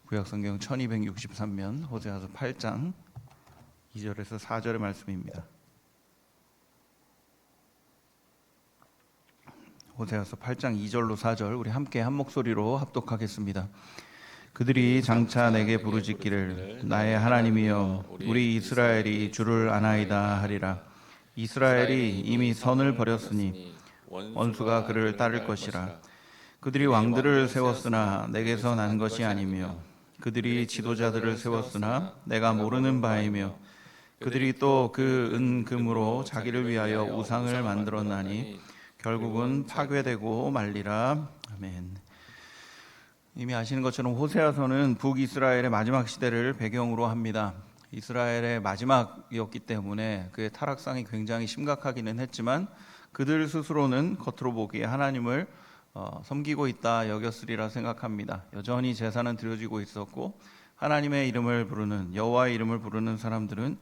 구약성경 1263면 호세아서 8장 2절에서 4절의 말씀입니다. 호세아서 8장 2절로 4절 우리 함께 한 목소리로 합독하겠습니다. 그들이 장차 내게 부르짖기를 나의 하나님이여 우리 이스라엘이 주를 아나이다 하리라. 이스라엘이 이미 선을 버렸으니 원수가 그를 따를 것이라. 그들이 왕들을 세웠으나 내게서 난 것이 아니며 그들이 지도자들을 세웠으나 내가 모르는 바이며 그들이 또 그 은금으로 자기를 위하여 우상을 만들었나니 결국은 파괴되고 말리라. 아멘. 이미 아시는 것처럼 호세아서는 북이스라엘의 마지막 시대를 배경으로 합니다. 이스라엘의 마지막이었기 때문에 그의 타락상이 굉장히 심각하기는 했지만 그들 스스로는 겉으로 보기에 하나님을 섬기고 있다 여겼으리라 생각합니다. 여전히 제사는 드려지고 있었고 하나님의 이름을 부르는, 여호와의 이름을 부르는 사람들은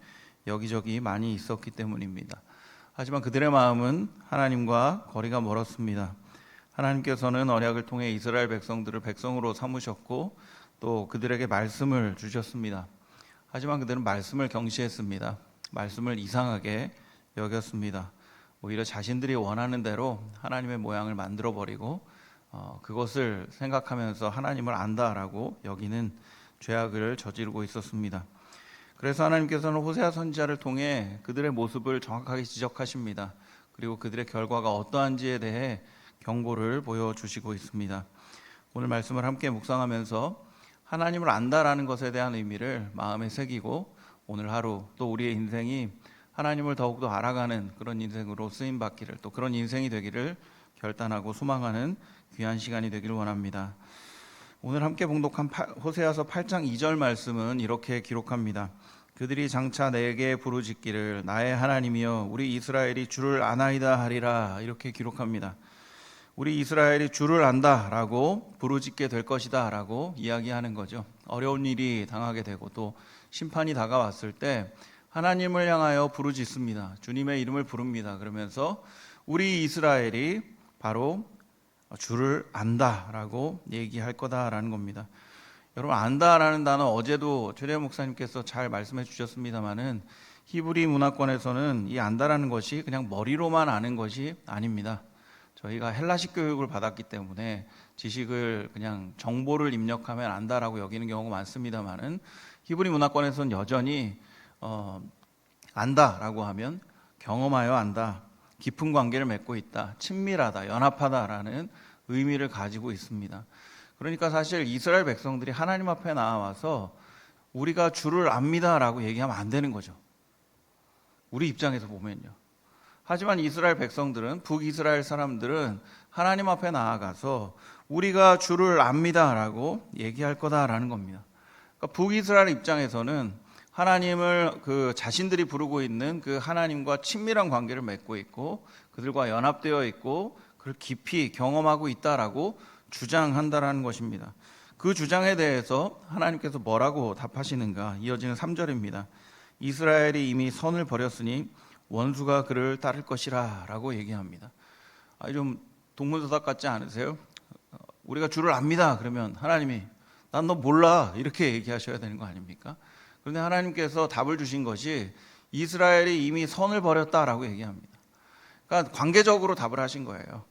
여기저기 많이 있었기 때문입니다. 하지만 그들의 마음은 하나님과 거리가 멀었습니다. 하나님께서는 언약을 통해 이스라엘 백성들을 백성으로 삼으셨고 또 그들에게 말씀을 주셨습니다. 하지만 그들은 말씀을 경시했습니다. 말씀을 이상하게 여겼습니다. 오히려 자신들이 원하는 대로 하나님의 모양을 만들어버리고 그것을 생각하면서 하나님을 안다라고 여기는 죄악을 저지르고 있었습니다. 그래서 하나님께서는 호세아 선지자를 통해 그들의 모습을 정확하게 지적하십니다. 그리고 그들의 결과가 어떠한지에 대해 경고를 보여주시고 있습니다. 오늘 말씀을 함께 묵상하면서 하나님을 안다라는 것에 대한 의미를 마음에 새기고 오늘 하루 또 우리의 인생이 하나님을 더욱더 알아가는 그런 인생으로 쓰임받기를, 또 그런 인생이 되기를 결단하고 소망하는 귀한 시간이 되기를 원합니다. 오늘 함께 봉독한 호세아서 8장 2절 말씀은 이렇게 기록합니다. 그들이 장차 내게 부르짖기를 나의 하나님이여 우리 이스라엘이 주를 아나이다 하리라. 이렇게 기록합니다. 우리 이스라엘이 주를 안다라고 부르짖게 될 것이다 라고 이야기하는 거죠. 어려운 일이 당하게 되고 또 심판이 다가왔을 때 하나님을 향하여 부르짖습니다. 주님의 이름을 부릅니다. 그러면서 우리 이스라엘이 바로 주를 안다라고 얘기할 거다라는 겁니다. 여러분, 안다라는 단어 어제도 최대현 목사님께서 잘 말씀해 주셨습니다마는 히브리 문화권에서는 이 안다라는 것이 그냥 머리로만 아는 것이 아닙니다. 저희가 헬라식 교육을 받았기 때문에 지식을 그냥 정보를 입력하면 안다라고 여기는 경우가 많습니다마는 히브리 문화권에서는 여전히 안다라고 하면 경험하여 안다, 깊은 관계를 맺고 있다, 친밀하다, 연합하다라는 의미를 가지고 있습니다. 그러니까 사실 이스라엘 백성들이 하나님 앞에 나와서 우리가 주를 압니다라고 얘기하면 안 되는 거죠. 우리 입장에서 보면요. 하지만 이스라엘 백성들은, 북이스라엘 사람들은 하나님 앞에 나아가서 우리가 주를 압니다라고 얘기할 거다라는 겁니다. 그러니까 북이스라엘 입장에서는 하나님을 자신들이 부르고 있는 그 하나님과 친밀한 관계를 맺고 있고 그들과 연합되어 있고 그걸 깊이 경험하고 있다라고 주장한다라는 것입니다. 그 주장에 대해서 하나님께서 뭐라고 답하시는가? 이어지는 3절입니다. 이스라엘이 이미 선을 버렸으니 원수가 그를 따를 것이라 라고 얘기합니다. 좀 동문서답 같지 않으세요? 우리가 주를 압니다. 그러면 하나님이 난 너 몰라 이렇게 얘기하셔야 되는 거 아닙니까? 그런데 하나님께서 답을 주신 것이 이스라엘이 이미 선을 버렸다라고 얘기합니다. 그러니까 관계적으로 답을 하신 거예요.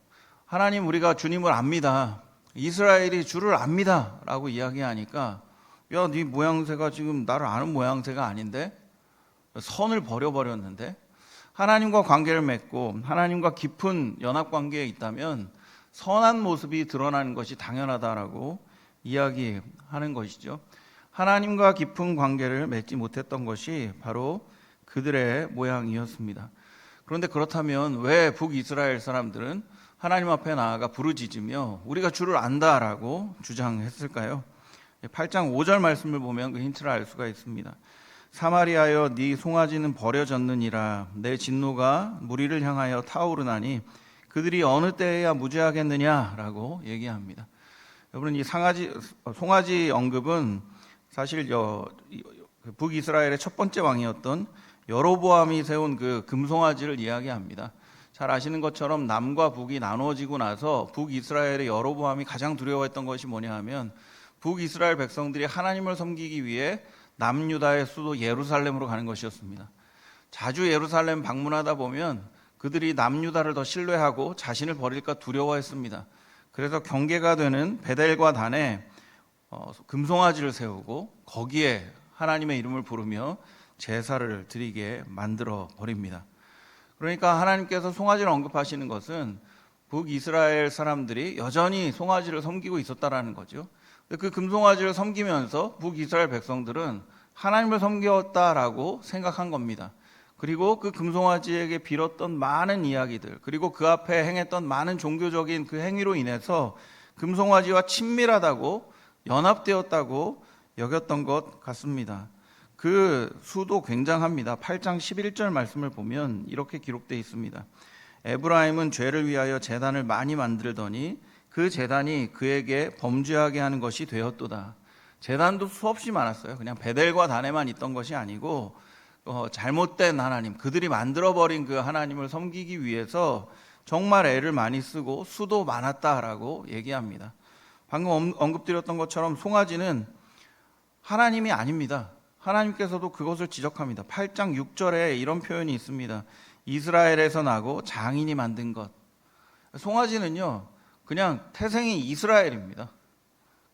하나님, 우리가 주님을 압니다. 이스라엘이 주를 압니다 라고 이야기하니까 야, 네 모양새가 지금 나를 아는 모양새가 아닌데 선을 버려버렸는데 하나님과 관계를 맺고 하나님과 깊은 연합관계에 있다면 선한 모습이 드러나는 것이 당연하다라고 이야기하는 것이죠. 하나님과 깊은 관계를 맺지 못했던 것이 바로 그들의 모양이었습니다. 그런데 그렇다면 왜 북이스라엘 사람들은 하나님 앞에 나아가 부르짖으며 우리가 주를 안다라고 주장했을까요? 8장 5절 말씀을 보면 그 힌트를 알 수가 있습니다. 사마리아여 네 송아지는 버려졌느니라. 내 진노가 무리를 향하여 타오르나니 그들이 어느 때에야 무죄하겠느냐라고 얘기합니다. 여러분, 이 송아지 언급은 사실 북이스라엘의 첫 번째 왕이었던 여로보암이 세운 그 금송아지를 이야기합니다. 잘 아시는 것처럼 남과 북이 나눠지고 나서 북이스라엘의 여로보암이 가장 두려워했던 것이 뭐냐 하면 북이스라엘 백성들이 하나님을 섬기기 위해 남유다의 수도 예루살렘으로 가는 것이었습니다. 자주 예루살렘 방문하다 보면 그들이 남유다를 더 신뢰하고 자신을 버릴까 두려워했습니다. 그래서 경계가 되는 베델과 단에 금송아지를 세우고 거기에 하나님의 이름을 부르며 제사를 드리게 만들어 버립니다. 그러니까 하나님께서 송아지를 언급하시는 것은 북이스라엘 사람들이 여전히 송아지를 섬기고 있었다라는 거죠. 그 금송아지를 섬기면서 북이스라엘 백성들은 하나님을 섬겼다라고 생각한 겁니다. 그리고 그 금송아지에게 빌었던 많은 이야기들, 그리고 그 앞에 행했던 많은 종교적인 그 행위로 인해서 금송아지와 친밀하다고 연합되었다고 여겼던 것 같습니다. 그 수도 굉장합니다. 8장 11절 말씀을 보면 이렇게 기록되어 있습니다. 에브라임은 죄를 위하여 제단을 많이 만들더니 그 제단이 그에게 범죄하게 하는 것이 되었도다. 제단도 수없이 많았어요. 그냥 베델과 단에만 있던 것이 아니고 잘못된 하나님, 그들이 만들어버린 그 하나님을 섬기기 위해서 정말 애를 많이 쓰고 수도 많았다라고 얘기합니다. 방금 언급드렸던 것처럼 송아지는 하나님이 아닙니다. 하나님께서도 그것을 지적합니다. 8장 6절에 이런 표현이 있습니다. 이스라엘에서 나고 장인이 만든 것. 송아지는요, 그냥 태생이 이스라엘입니다.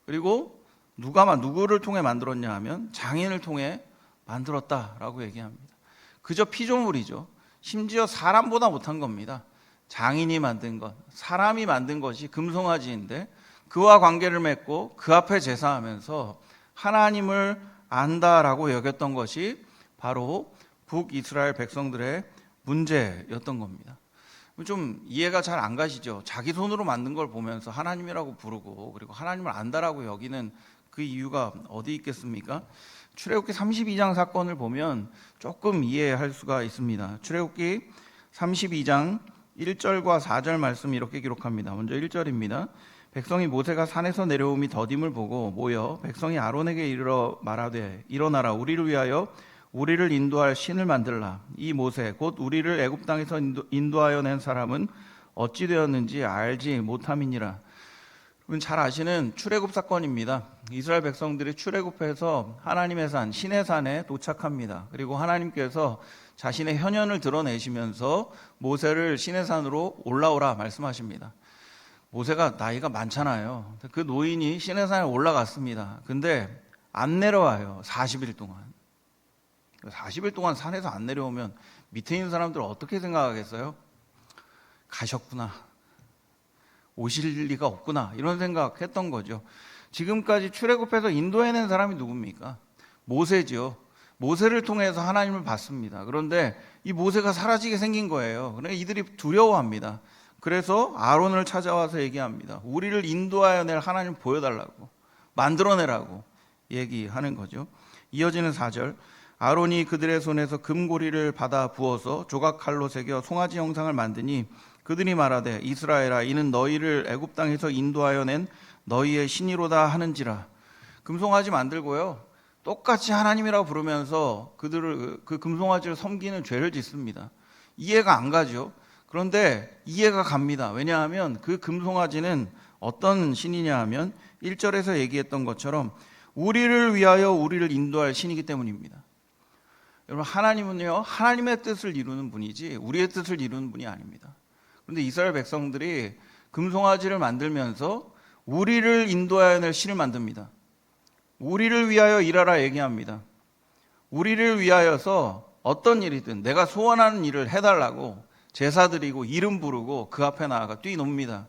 그리고 누구를 통해 만들었냐 하면 장인을 통해 만들었다라고 얘기합니다. 그저 피조물이죠. 심지어 사람보다 못한 겁니다. 장인이 만든 것, 사람이 만든 것이 금송아지인데 그와 관계를 맺고 그 앞에 제사하면서 하나님을 안다라고 여겼던 것이 바로 북이스라엘 백성들의 문제였던 겁니다. 좀 이해가 잘 안 가시죠? 자기 손으로 만든 걸 보면서 하나님이라고 부르고 그리고 하나님을 안다라고 여기는 그 이유가 어디 있겠습니까? 출애굽기 32장 사건을 보면 조금 이해할 수가 있습니다. 출애굽기 32장 1절과 4절 말씀 이렇게 기록합니다. 먼저 1절입니다. 백성이 모세가 산에서 내려옴이 더딤을 보고 모여 백성이 아론에게 이르러 말하되 일어나라 우리를 위하여 우리를 인도할 신을 만들라. 이 모세 곧 우리를 애굽 땅에서 인도하여 낸 사람은 어찌 되었는지 알지 못함이니라. 여러분 잘 아시는 출애굽 사건입니다. 이스라엘 백성들이 출애굽해서 하나님의 산 시내 산에 도착합니다. 그리고 하나님께서 자신의 현현을 드러내시면서 모세를 시내 산으로 올라오라 말씀하십니다. 모세가 나이가 많잖아요. 그 노인이 시내 산에 올라갔습니다. 근데 안 내려와요. 40일 동안. 40일 동안 산에서 안 내려오면 밑에 있는 사람들 어떻게 생각하겠어요? 가셨구나. 오실 리가 없구나. 이런 생각했던 거죠. 지금까지 출애굽해서 인도해낸 사람이 누굽니까? 모세죠. 모세를 통해서 하나님을 봤습니다. 그런데 이 모세가 사라지게 생긴 거예요. 그러니까 이들이 두려워합니다. 그래서 아론을 찾아와서 얘기합니다. 우리를 인도하여 낼 하나님 보여달라고, 만들어내라고 얘기하는 거죠. 이어지는 4절. 아론이 그들의 손에서 금고리를 받아 부어서 조각칼로 새겨 송아지 형상을 만드니 그들이 말하되 이스라엘아 이는 너희를 애굽 땅에서 인도하여 낸 너희의 신이로다 하는지라. 금송아지 만들고요, 똑같이 하나님이라고 부르면서 그들을 그 금송아지를 섬기는 죄를 짓습니다. 이해가 안 가죠. 그런데 이해가 갑니다. 왜냐하면 그 금송아지는 어떤 신이냐 하면 1절에서 얘기했던 것처럼 우리를 위하여 우리를 인도할 신이기 때문입니다. 여러분 하나님은요, 하나님의 뜻을 이루는 분이지 우리의 뜻을 이루는 분이 아닙니다. 그런데 이스라엘 백성들이 금송아지를 만들면서 우리를 인도하여 낼 신을 만듭니다. 우리를 위하여 일하라 얘기합니다. 우리를 위하여서 어떤 일이든 내가 소원하는 일을 해달라고 제사 드리고 이름 부르고 그 앞에 나아가 뛰놉니다.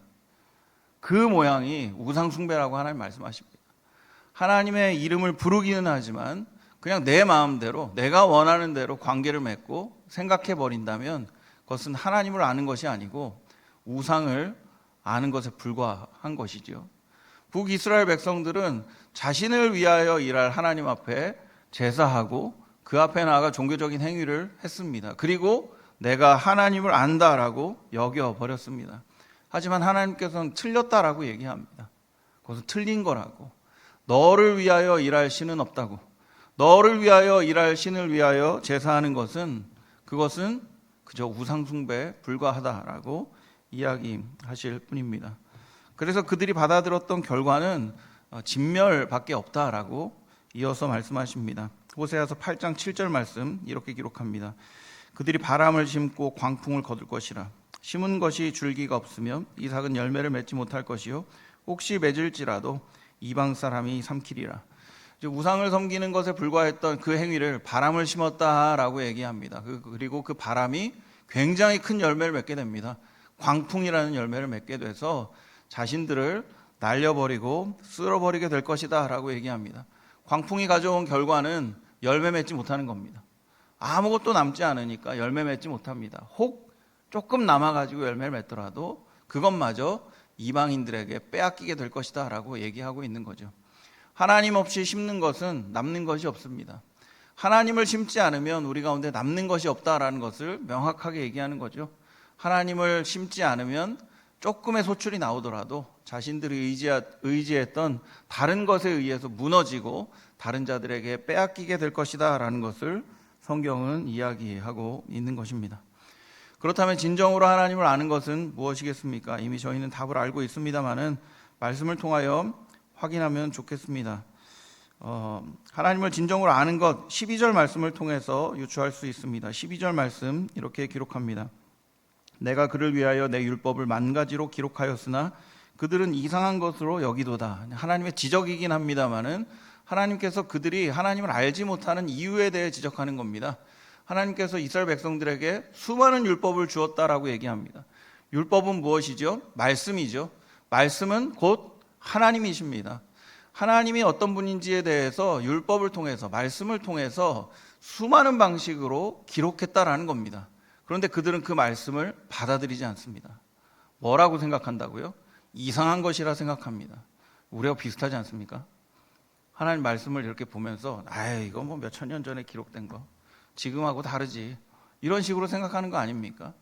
그 모양이 우상 숭배라고 하나님 말씀하십니다. 하나님의 이름을 부르기는 하지만 그냥 내 마음대로 내가 원하는 대로 관계를 맺고 생각해 버린다면 그것은 하나님을 아는 것이 아니고 우상을 아는 것에 불과한 것이죠. 북이스라엘 백성들은 자신을 위하여 일할 하나님 앞에 제사하고 그 앞에 나아가 종교적인 행위를 했습니다. 그리고 내가 하나님을 안다라고 여겨버렸습니다. 하지만 하나님께서는 틀렸다라고 얘기합니다. 그것은 틀린 거라고. 너를 위하여 일할 신은 없다고. 너를 위하여 일할 신을 위하여 제사하는 것은 그것은 그저 우상숭배에 불과하다라고 이야기하실 뿐입니다. 그래서 그들이 받아들였던 결과는 진멸밖에 없다라고 이어서 말씀하십니다. 호세아서 8장 7절 말씀 이렇게 기록합니다. 그들이 바람을 심고 광풍을 거둘 것이라. 심은 것이 줄기가 없으며 이삭은 열매를 맺지 못할 것이요 혹시 맺을지라도 이방 사람이 삼키리라. 우상을 섬기는 것에 불과했던 그 행위를 바람을 심었다라고 얘기합니다. 그리고 그 바람이 굉장히 큰 열매를 맺게 됩니다. 광풍이라는 열매를 맺게 돼서 자신들을 날려버리고 쓸어버리게 될 것이다 라고 얘기합니다. 광풍이 가져온 결과는 열매 맺지 못하는 겁니다. 아무것도 남지 않으니까 열매 맺지 못합니다. 혹 조금 남아가지고 열매를 맺더라도 그것마저 이방인들에게 빼앗기게 될 것이다 라고 얘기하고 있는 거죠. 하나님 없이 심는 것은 남는 것이 없습니다. 하나님을 심지 않으면 우리 가운데 남는 것이 없다라는 것을 명확하게 얘기하는 거죠. 하나님을 심지 않으면 조금의 소출이 나오더라도 자신들이 의지했던 다른 것에 의해서 무너지고 다른 자들에게 빼앗기게 될 것이다 라는 것을 성경은 이야기하고 있는 것입니다. 그렇다면 진정으로 하나님을 아는 것은 무엇이겠습니까? 이미 저희는 답을 알고 있습니다만은 말씀을 통하여 확인하면 좋겠습니다. 하나님을 진정으로 아는 것 12절 말씀을 통해서 유추할 수 있습니다. 12절 말씀 이렇게 기록합니다. 내가 그를 위하여 내 율법을 만가지로 기록하였으나 그들은 이상한 것으로 여기도다. 하나님의 지적이긴 합니다만은 하나님께서 그들이 하나님을 알지 못하는 이유에 대해 지적하는 겁니다. 하나님께서 이스라엘 백성들에게 수많은 율법을 주었다라고 얘기합니다. 율법은 무엇이죠? 말씀이죠. 말씀은 곧 하나님이십니다. 하나님이 어떤 분인지에 대해서 율법을 통해서 말씀을 통해서 수많은 방식으로 기록했다라는 겁니다. 그런데 그들은 그 말씀을 받아들이지 않습니다. 뭐라고 생각한다고요? 이상한 것이라 생각합니다. 우리와 비슷하지 않습니까? 하나님 말씀을 이렇게 보면서 이거 뭐 몇천 년 전에 기록된 거 지금하고 다르지 이런 식으로 생각하는 거 아닙니까?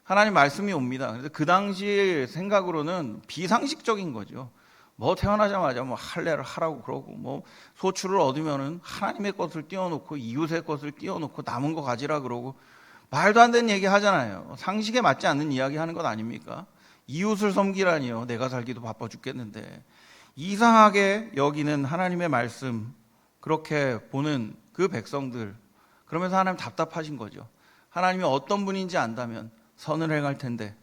하나님 말씀이 옵니다. 그래서 그 당시 생각으로는 비상식적인 거죠. 뭐 태어나자마자 뭐 할례를 하라고 그러고 뭐 소출을 얻으면은 하나님의 것을 띄워놓고 이웃의 것을 띄워놓고 남은 거 가지라 그러고 말도 안 되는 얘기 하잖아요. 상식에 맞지 않는 이야기 하는 것 아닙니까? 이웃을 섬기라니요. 내가 살기도 바빠 죽겠는데. 이상하게 여기는 하나님의 말씀 그렇게 보는 그 백성들, 그러면서 하나님 답답하신 거죠. 하나님이 어떤 분인지 안다면 선을 행할 텐데,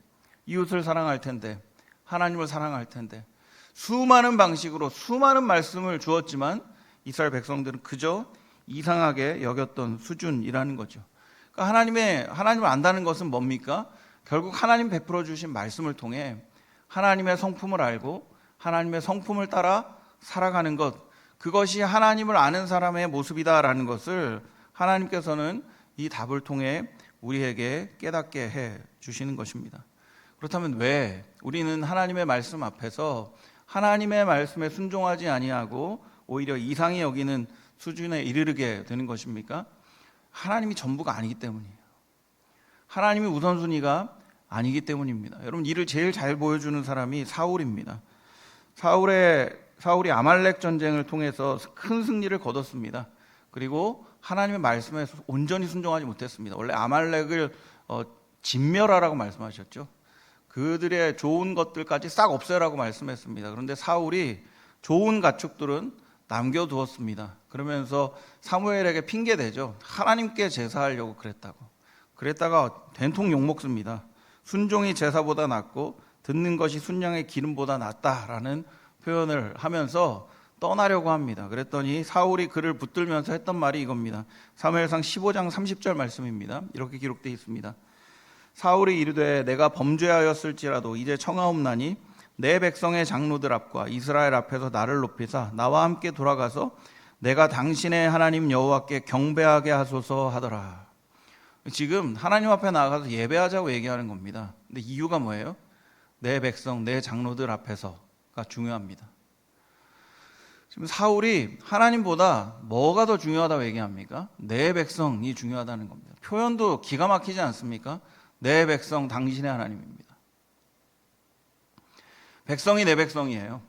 이웃을 사랑할 텐데, 하나님을 사랑할 텐데, 수많은 방식으로 수많은 말씀을 주었지만 이스라엘 백성들은 그저 이상하게 여겼던 수준이라는 거죠. 그러니까 하나님을 안다는 것은 뭡니까? 결국 하나님 베풀어 주신 말씀을 통해 하나님의 성품을 알고 하나님의 성품을 따라 살아가는 것, 그것이 하나님을 아는 사람의 모습이다라는 것을 하나님께서는 이 답을 통해 우리에게 깨닫게 해 주시는 것입니다. 그렇다면 왜 우리는 하나님의 말씀 앞에서 하나님의 말씀에 순종하지 아니하고 오히려 이상히 여기는 수준에 이르게 되는 것입니까? 하나님이 전부가 아니기 때문이에요. 하나님이 우선순위가 아니기 때문입니다. 여러분, 이를 제일 잘 보여주는 사람이 사울입니다. 사울이 아말렉 전쟁을 통해서 큰 승리를 거뒀습니다. 그리고 하나님의 말씀에 온전히 순종하지 못했습니다. 원래 아말렉을 진멸하라고 말씀하셨죠. 그들의 좋은 것들까지 싹 없애라고 말씀했습니다. 그런데 사울이 좋은 가축들은 남겨두었습니다. 그러면서 사무엘에게 핑계대죠. 하나님께 제사하려고 그랬다가 된통 욕먹습니다. 순종이 제사보다 낫고 듣는 것이 순양의 기름보다 낫다라는 표현을 하면서 떠나려고 합니다. 그랬더니 사울이 그를 붙들면서 했던 말이 이겁니다. 사무엘상 15장 30절 말씀입니다. 이렇게 기록되어 있습니다. 사울이 이르되 내가 범죄하였을지라도 이제 청하옵나니 내 백성의 장로들 앞과 이스라엘 앞에서 나를 높이사 나와 함께 돌아가서 내가 당신의 하나님 여호와께 경배하게 하소서 하더라. 지금 하나님 앞에 나가서 예배하자고 얘기하는 겁니다. 근데 이유가 뭐예요? 내 백성, 내 장로들 앞에서가 중요합니다. 지금 사울이 하나님보다 뭐가 더 중요하다고 얘기합니까? 내 백성이 중요하다는 겁니다. 표현도 기가 막히지 않습니까? 내 백성, 당신의 하나님입니다. 백성이 내 백성이에요.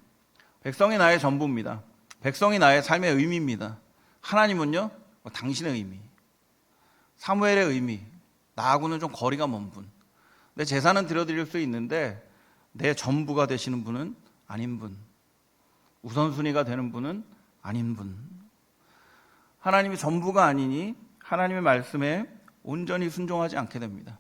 백성이 나의 전부입니다. 백성이 나의 삶의 의미입니다. 하나님은요, 당신의 의미, 사무엘의 의미, 나하고는 좀 거리가 먼 분. 내 재산은 드려드릴 수 있는데 내 전부가 되시는 분은 아닌 분. 우선순위가 되는 분은 아닌 분. 하나님이 전부가 아니니 하나님의 말씀에 온전히 순종하지 않게 됩니다.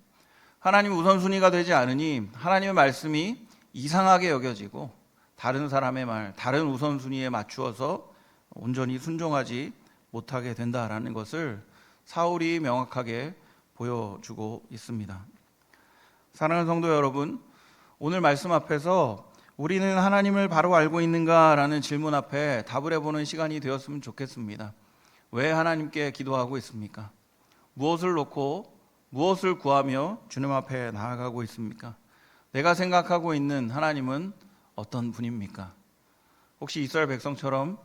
하나님이 우선순위가 되지 않으니 하나님의 말씀이 이상하게 여겨지고 다른 사람의 말, 다른 우선순위에 맞추어서 온전히 순종하지 못하게 된다라는 것을 사울이 명확하게 보여주고 있습니다. 사랑하는 성도 여러분, 오늘 말씀 앞에서 우리는 하나님을 바로 알고 있는가라는 질문 앞에 답을 해보는 시간이 되었으면 좋겠습니다. 왜 하나님께 기도하고 있습니까? 무엇을 놓고 무엇을 구하며 주님 앞에 나아가고 있습니까? 내가 생각하고 있는 하나님은 어떤 분입니까? 혹시 이스라엘 백성처럼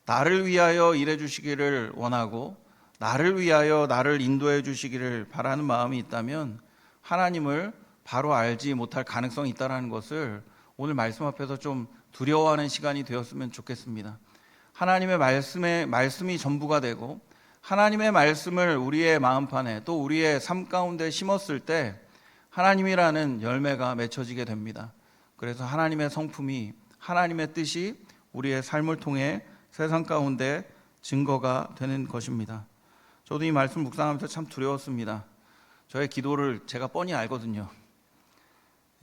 나를 위하여 일해 주시기를 원하고 나를 위하여 나를 인도해 주시기를 바라는 마음이 있다면 하나님을 바로 알지 못할 가능성이 있다는 것을 오늘 말씀 앞에서 좀 두려워하는 시간이 되었으면 좋겠습니다. 하나님의 말씀이 전부가 되고 하나님의 말씀을 우리의 마음판에 또 우리의 삶 가운데 심었을 때 하나님이라는 열매가 맺혀지게 됩니다. 그래서 하나님의 성품이, 하나님의 뜻이 우리의 삶을 통해 세상 가운데 증거가 되는 것입니다. 저도 이 말씀 묵상하면서 참 두려웠습니다. 저의 기도를 제가 뻔히 알거든요.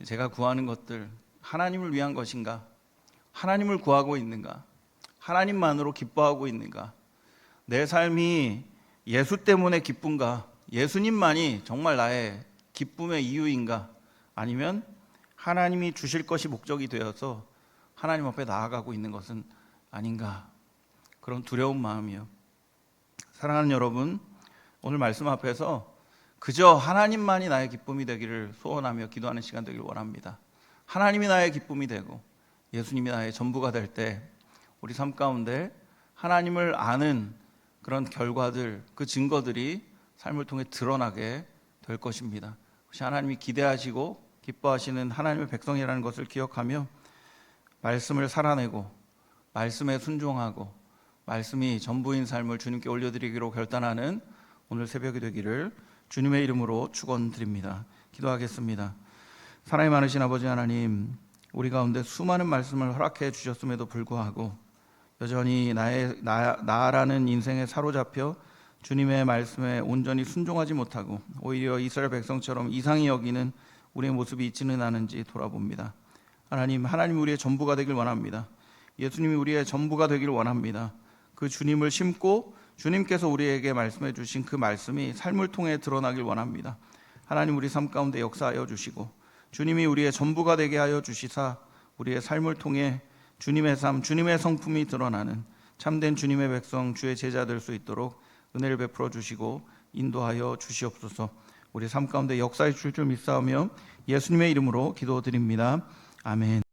제가 구하는 것들 하나님을 위한 것인가? 하나님을 구하고 있는가? 하나님만으로 기뻐하고 있는가? 내 삶이 예수 때문에 기쁜가? 예수님만이 정말 나의 기쁨의 이유인가? 아니면 하나님이 주실 것이 목적이 되어서 하나님 앞에 나아가고 있는 것은 아닌가? 그런 두려운 마음이요. 사랑하는 여러분, 오늘 말씀 앞에서 그저 하나님만이 나의 기쁨이 되기를 소원하며 기도하는 시간 되기를 원합니다. 하나님이 나의 기쁨이 되고 예수님이 나의 전부가 될 때 우리 삶 가운데 하나님을 아는 그런 결과들, 그 증거들이 삶을 통해 드러나게 될 것입니다. 혹시 하나님이 기대하시고 기뻐하시는 하나님의 백성이라는 것을 기억하며 말씀을 살아내고 말씀에 순종하고 말씀이 전부인 삶을 주님께 올려드리기로 결단하는 오늘 새벽이 되기를 주님의 이름으로 축원드립니다. 기도하겠습니다. 사랑이 많으신 아버지 하나님, 우리 가운데 수많은 말씀을 허락해 주셨음에도 불구하고 여전히 나라는 인생에 사로잡혀 주님의 말씀에 온전히 순종하지 못하고 오히려 이스라엘 백성처럼 이상히 여기는 우리의 모습이 있지는 않은지 돌아봅니다. 하나님 우리의 전부가 되길 원합니다. 예수님이 우리의 전부가 되길 원합니다. 그 주님을 심고 주님께서 우리에게 말씀해 주신 그 말씀이 삶을 통해 드러나길 원합니다. 하나님 우리 삶 가운데 역사하여 주시고 주님이 우리의 전부가 되게 하여 주시사 우리의 삶을 통해 주님의 삶, 주님의 성품이 드러나는 참된 주님의 백성, 주의 제자 될 수 있도록 은혜를 베풀어 주시고 인도하여 주시옵소서. 우리 삶 가운데 역사해 주실 줄 믿사오며 예수님의 이름으로 기도드립니다. 아멘.